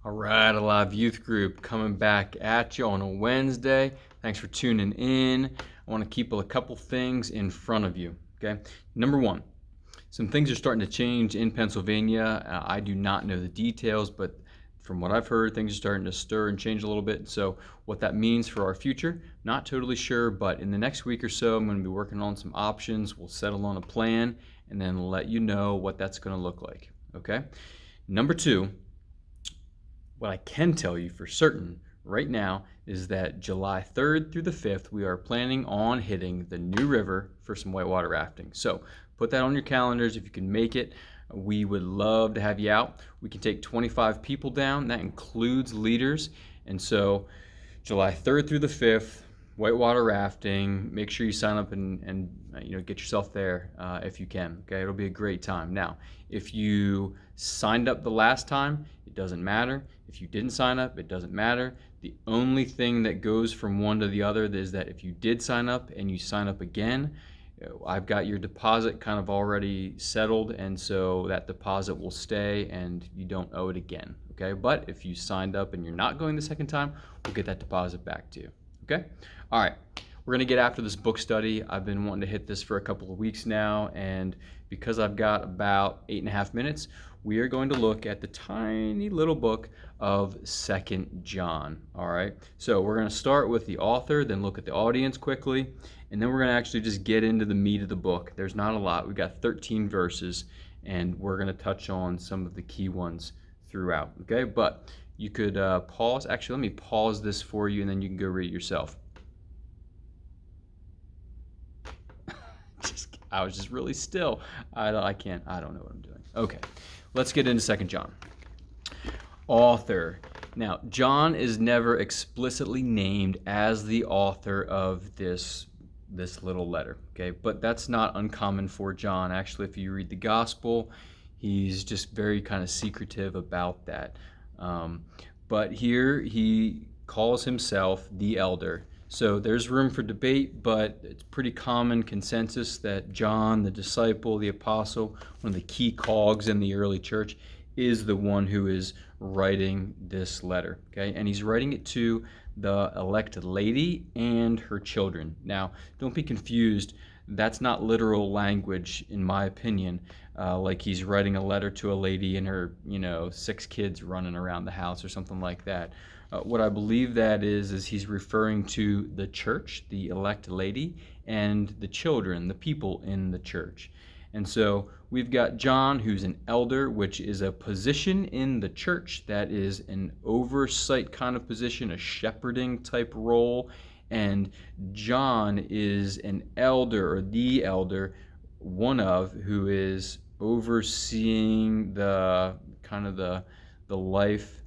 All right, Alive Youth Group coming back at you on a Wednesday. Thanks for tuning in. I want to keep a couple things in front of you, okay? Number one, some things are starting to change in Pennsylvania. I do not know the details, but from what I've heard, things are starting to stir and change a little bit. So what that means for our future, not totally sure, but in the next week or so, I'm going to be working on some options. We'll settle on a plan and then let you know what that's going to look like, okay? Number two, what I can tell you for certain right now is that July 3rd through the 5th, we are planning on hitting the New River for some whitewater rafting. So put that on your calendars if you can make it. We would love to have you out. We can take 25 people down. That includes leaders. And so July 3rd through the 5th, whitewater rafting. Make sure you sign up and get yourself there if you can. Okay, it'll be a great time. Now, if you signed up the last time, it doesn't matter. If you didn't sign up, it doesn't matter. The only thing that goes from one to the other is that if you did sign up and you sign up again, I've got your deposit kind of already settled, and so that deposit will stay and you don't owe it again. Okay, but if you signed up and you're not going the second time, we'll get that deposit back to you. Okay, all right, we're gonna get after this book study. I've been wanting to hit this for a couple of weeks now, and because I've got about 8.5 minutes, we are going to look at the tiny little book of 2nd John. All right, so we're going to start with the author, then look at the audience quickly, and then we're going to actually just get into the meat of the book. There's not a lot. We've got 13 verses, and we're going to touch on some of the key ones throughout. Okay, but you could pause. Actually, let me pause this for you, and then you can go read it yourself. I was just really still. I don't know what I'm doing. Okay, let's get into 2nd John. Author. Now, John is never explicitly named as the author of this little letter, okay? But that's not uncommon for John. Actually, if you read the gospel, he's just very kind of secretive about that. But here he calls himself the elder. So there's room for debate, but it's pretty common consensus that John, the disciple, the apostle, one of the key cogs in the early church, is the one who is writing this letter, okay? And he's writing it to the elect lady and her children. Now, don't be confused. That's not literal language, in my opinion, like he's writing a letter to a lady and her, 6 kids running around the house or something like that. What I believe that is he's referring to the church, the elect lady, and the children, the people in the church. And so we've got John, who's an elder, which is a position in the church that is an oversight kind of position, a shepherding type role. And John is an elder, or the elder, one of, who is overseeing the kind of the life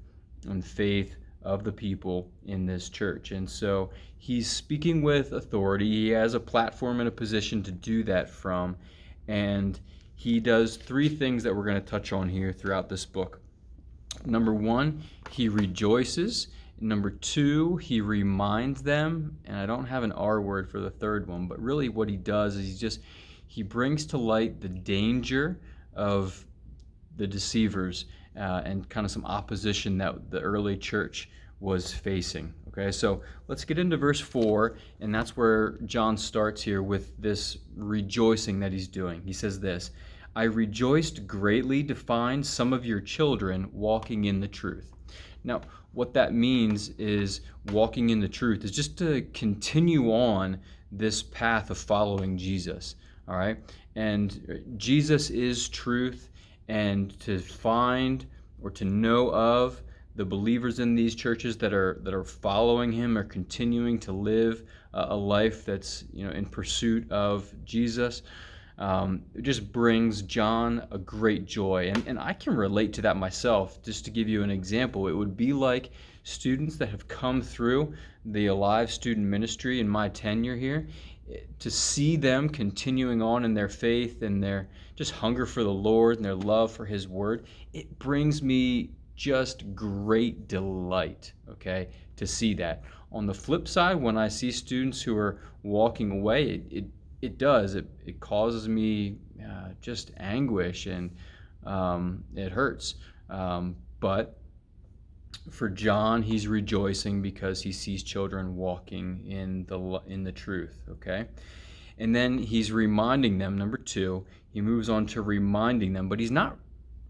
and faith of the people in this church. And so he's speaking with authority. He has a platform and a position to do that from. And he does 3 things that we're going to touch on here throughout this book. Number 1, he rejoices. Number 2, he reminds them. And I don't have an R word for the third one, but really what he does is he brings to light the danger of the deceivers and kind of some opposition that the early church was facing. Okay, so let's get into verse 4, and that's where John starts here with this rejoicing that he's doing. He says this, I rejoiced greatly to find some of your children walking in the truth. Now, what that means is walking in the truth is just to continue on this path of following Jesus, all right? And Jesus is truth, and to find or to know of the believers in these churches that are following him are continuing to live a life that's in pursuit of Jesus. It just brings John a great joy, and I can relate to that myself. Just to give you an example, it would be like students that have come through the Alive student ministry in my tenure here. To see them continuing on in their faith and their just hunger for the Lord and their love for his word, it brings me just great delight, okay, to see that. On the flip side, when I see students who are walking away, it causes me just anguish, and it hurts. But For John, he's rejoicing because he sees children walking in the truth, okay? And then he's reminding them, number two, he moves on to reminding them, but he's not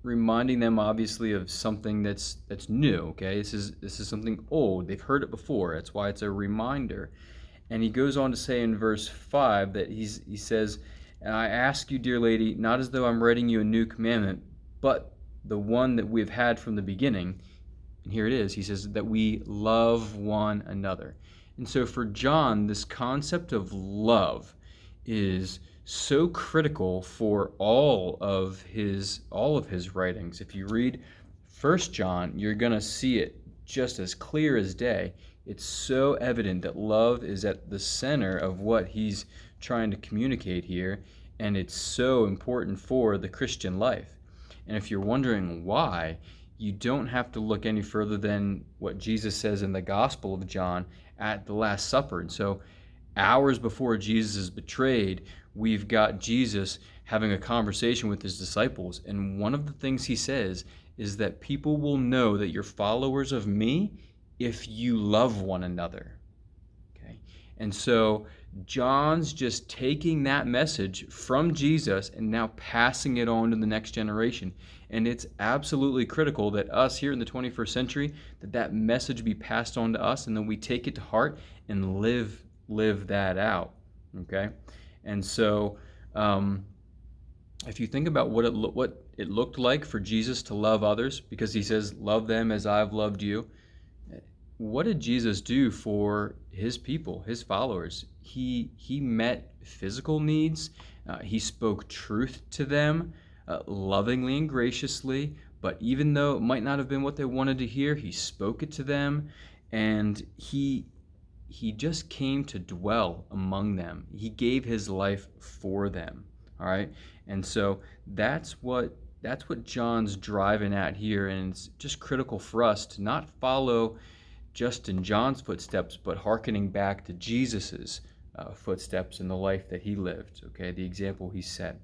reminding them obviously of something that's new, okay? This is something old. They've heard it before. That's why it's a reminder. And he goes on to say in verse 5 that he says, "And I ask you, dear lady, not as though I'm writing you a new commandment, but the one that we've had from the beginning." And here it is. He says that we love one another. And so for John, this concept of love is so critical for all of his writings. If you read First John, you're going to see it just as clear as day. It's so evident that love is at the center of what he's trying to communicate here, and it's so important for the Christian life. And if you're wondering why, you don't have to look any further than what Jesus says in the Gospel of John at the Last Supper. And so hours before Jesus is betrayed, we've got Jesus having a conversation with his disciples. And one of the things he says is that people will know that you're followers of me if you love one another. Okay? And so John's just taking that message from Jesus and now passing it on to the next generation. And it's absolutely critical that us here in the 21st century, that message be passed on to us, and then we take it to heart and live that out. Okay? And so if you think about what it looked like for Jesus to love others, because he says, "Love them as I've loved you," what did Jesus do for his people, his followers? He met physical needs. He spoke truth to them lovingly and graciously. But even though it might not have been what they wanted to hear, he spoke it to them, and he just came to dwell among them. He gave his life for them. All right, and so that's what John's driving at here, and it's just critical for us to not follow just in John's footsteps, but hearkening back to Jesus's footsteps in the life that he lived, okay, the example he set.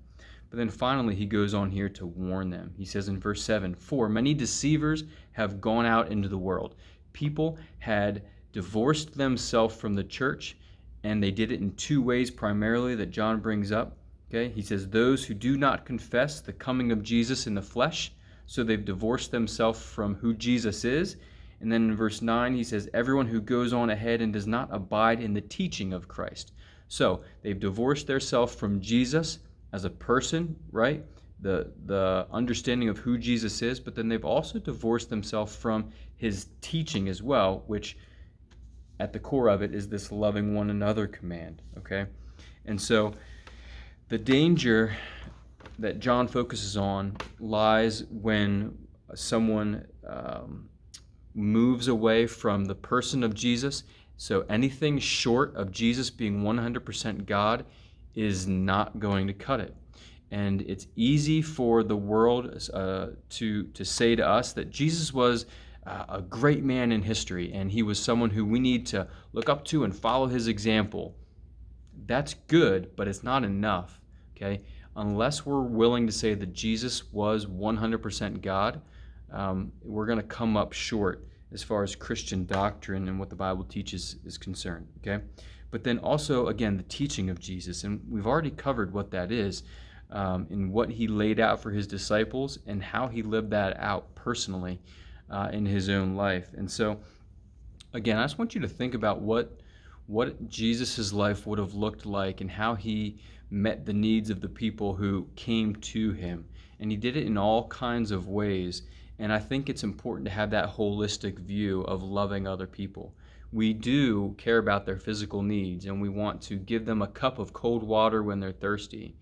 But then finally, he goes on here to warn them. He says in verse 7, "For many deceivers have gone out into the world." People had divorced themselves from the church, and they did it in two ways primarily that John brings up. Okay, he says, "Those who do not confess the coming of Jesus in the flesh," so they've divorced themselves from who Jesus is. And then in verse 9, he says, "Everyone who goes on ahead and does not abide in the teaching of Christ." So they've divorced themselves from Jesus as a person, right? The understanding of who Jesus is, but then they've also divorced themselves from his teaching as well, which at the core of it is this loving one another command, okay? And so the danger that John focuses on lies when someone moves away from the person of Jesus. So anything short of Jesus being 100% God is not going to cut it. And it's easy for the world to say to us that Jesus was a great man in history, and he was someone who we need to look up to and follow his example. That's good, but it's not enough, okay? Unless we're willing to say that Jesus was 100% God, we're going to come up short as far as Christian doctrine and what the Bible teaches is concerned, okay? But then also, again, the teaching of Jesus, and we've already covered what that is in what he laid out for his disciples and how he lived that out personally in his own life. And so, again, I just want you to think about what Jesus' life would have looked like and how he met the needs of the people who came to him. And he did it in all kinds of ways. And I think it's important to have that holistic view of loving other people. We do care about their physical needs, and we want to give them a cup of cold water when they're thirsty.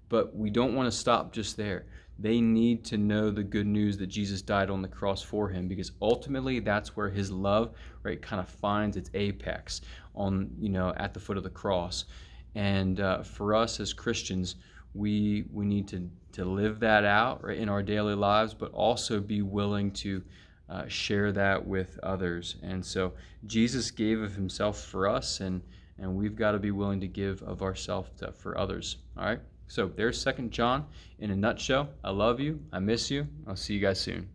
But we don't want to stop just there. They need to know the good news that Jesus died on the cross for him, because ultimately that's where his love, right, kind of finds its apex at the foot of the cross. And for us as Christians, we need to live that out, right, in our daily lives, but also be willing to share that with others. And so Jesus gave of himself for us, and we've got to be willing to give of ourselves for others. All right? So there's 2 John in a nutshell. I love you. I miss you. I'll see you guys soon.